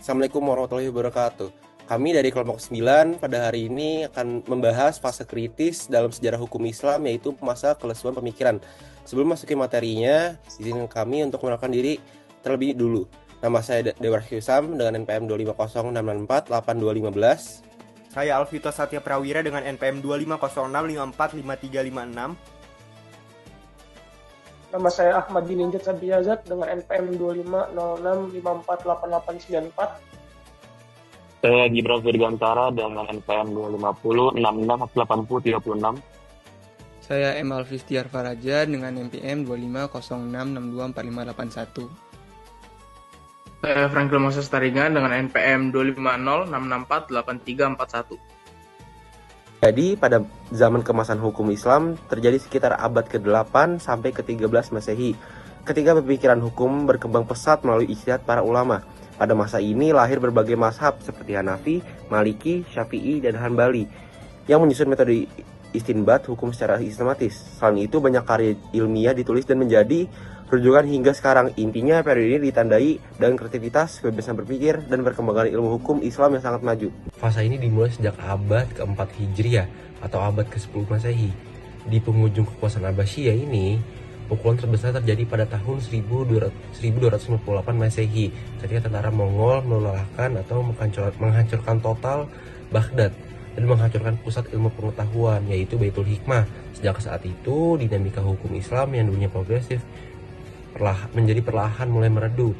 Assalamualaikum warahmatullahi wabarakatuh. Kami dari kelompok 9 pada hari ini akan membahas fase kritis dalam sejarah hukum Islam, yaitu masa kelesuan pemikiran. Sebelum masukin materinya, izinkan kami untuk mengenalkan diri terlebih dulu. Nama saya Dewa Hyusam dengan NPM 250648215. Saya Alvito Satya Prawira dengan NPM 25065453556. Nama saya Ahmad Dininjat Sabiazat dengan NPM 2506548894. Saya Gibran Firgantara dengan NPM 250668036. Saya M. Alfistiar Faraja dengan NPM 2506624581. Saya Franklin Moses Taringan dengan NPM 25066483441. Jadi pada zaman kemasan hukum Islam terjadi sekitar abad ke-8 sampai ke-13 Masehi, ketika pemikiran hukum berkembang pesat melalui ijtihad para ulama. Pada masa ini lahir berbagai mazhab seperti Hanafi, Maliki, Syafi'i, dan Hanbali yang menyusun metode istinbat hukum secara sistematis. Selain itu banyak karya ilmiah ditulis dan menjadi rujukan hingga sekarang. Intinya periode ini ditandai dengan kreativitas, kebebasan berpikir, dan perkembangan ilmu hukum Islam yang sangat maju. Fase ini dimulai sejak abad ke-4 Hijriah atau abad ke-10 Masehi. Di penghujung kekuasaan Abbasiyah ini, pukulan terbesar terjadi pada tahun 1258 Masehi ketika tentara Mongol melelahkan atau menghancurkan total Baghdad dan menghancurkan pusat ilmu pengetahuan, yaitu Baitul Hikmah. Sejak saat itu, dinamika hukum Islam yang dulunya progresif menjadi perlahan mulai meredup.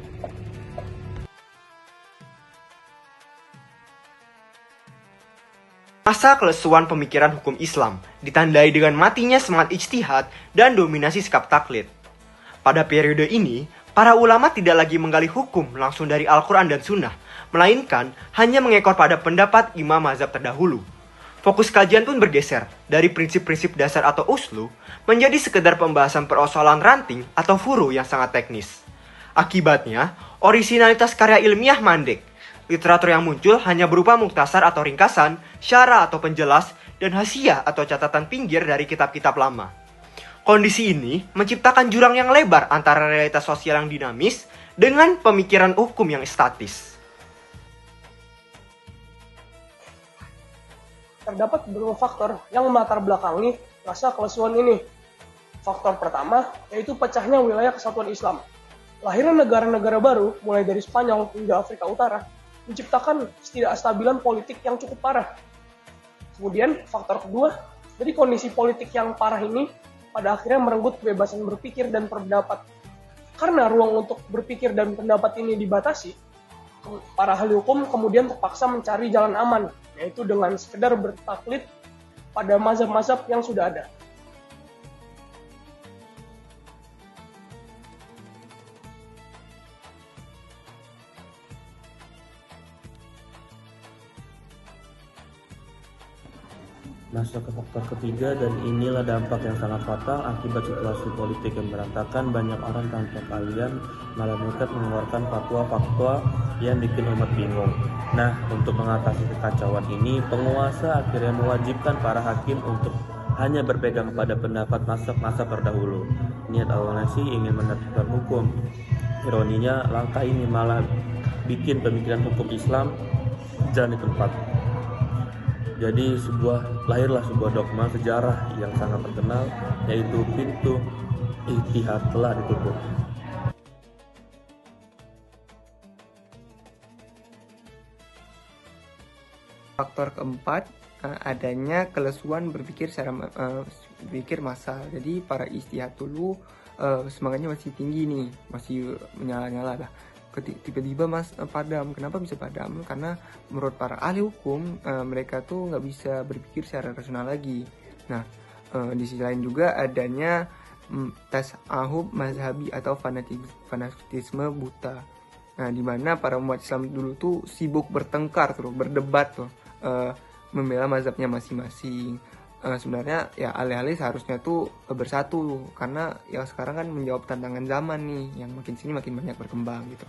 Masa kelesuan pemikiran hukum Islam ditandai dengan matinya semangat ijtihad dan dominasi sikap taklid. Pada periode ini, para ulama tidak lagi menggali hukum langsung dari Al-Quran dan Sunnah, melainkan hanya mengekor pada pendapat imam mazhab terdahulu. Fokus kajian pun bergeser dari prinsip-prinsip dasar atau uslu menjadi sekedar pembahasan persoalan ranting atau furu yang sangat teknis. Akibatnya, orisinalitas karya ilmiah mandek. Literatur yang muncul hanya berupa muktasar atau ringkasan, syarah atau penjelas, dan hasiah atau catatan pinggir dari kitab-kitab lama. Kondisi ini menciptakan jurang yang lebar antara realitas sosial yang dinamis dengan pemikiran hukum yang statis. Terdapat beberapa faktor yang melatar belakangi masa kelesuan ini. Faktor pertama yaitu pecahnya wilayah kesatuan Islam. Lahirnya negara-negara baru mulai dari Spanyol hingga Afrika Utara menciptakan ketidakstabilan politik yang cukup parah. Kemudian faktor kedua, dari kondisi politik yang parah ini pada akhirnya merenggut kebebasan berpikir dan pendapat. Karena ruang untuk berpikir dan pendapat ini dibatasi, para ahli hukum kemudian terpaksa mencari jalan aman, yaitu dengan sekedar bertaklid pada mazhab-mazhab yang sudah ada. Masuk ke faktor ketiga, dan inilah dampak yang sangat fatal akibat situasi politik yang berantakan. Banyak orang tanpa keahlian malah nekat mengeluarkan fatwa-fatwa yang bikin umat bingung. Nah, untuk mengatasi kekacauan ini, penguasa akhirnya mewajibkan para hakim untuk hanya berpegang pada pendapat mazhab terdahulu. Niat awalnya sih ingin menertibkan hukum. Ironinya, langkah ini malah bikin pemikiran hukum Islam jalan di tempat. Jadi lahirlah sebuah dogma sejarah yang sangat terkenal, yaitu pintu ijtihad telah ditutup. Faktor keempat, adanya kelesuan berpikir secara berpikir massal. Jadi para ijtihad dulu semangatnya masih tinggi nih, masih menyala-nyala lah. Tiba-tiba padam. Kenapa bisa padam? Karena menurut para ahli hukum mereka tuh nggak bisa berpikir secara rasional lagi. Nah, di sisi lain juga adanya tasawuf mazhabi atau fanatisme buta. Nah, di mana para umat Islam dulu tuh sibuk bertengkar tuh, berdebat tuh, membela mazhabnya masing-masing. Sebenarnya ya alih-alih seharusnya tuh bersatu, karena ya sekarang kan menjawab tantangan zaman nih yang makin sini makin banyak berkembang gitu.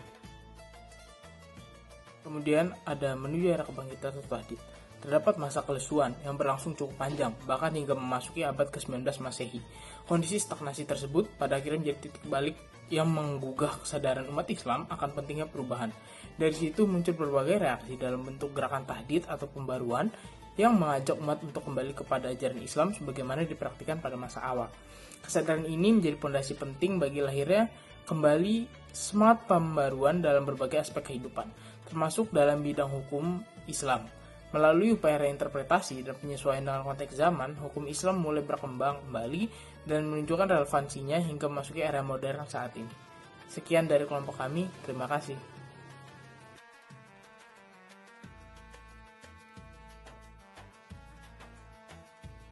Kemudian ada menuju era kebangkitan setelah Hadid. Terdapat masa kelesuan yang berlangsung cukup panjang, bahkan hingga memasuki abad ke-19 Masehi. Kondisi stagnasi tersebut pada akhirnya menjadi titik balik yang menggugah kesadaran umat Islam akan pentingnya perubahan. Dari situ muncul berbagai reaksi dalam bentuk gerakan tahdid atau pembaruan yang mengajak umat untuk kembali kepada ajaran Islam sebagaimana dipraktikkan pada masa awal. Kesadaran ini menjadi fondasi penting bagi lahirnya kembali semangat pembaruan dalam berbagai aspek kehidupan, termasuk dalam bidang hukum Islam. Melalui upaya reinterpretasi dan penyesuaian dengan konteks zaman, hukum Islam mulai berkembang kembali dan menunjukkan relevansinya hingga memasuki era modern saat ini. Sekian dari kelompok kami, terima kasih.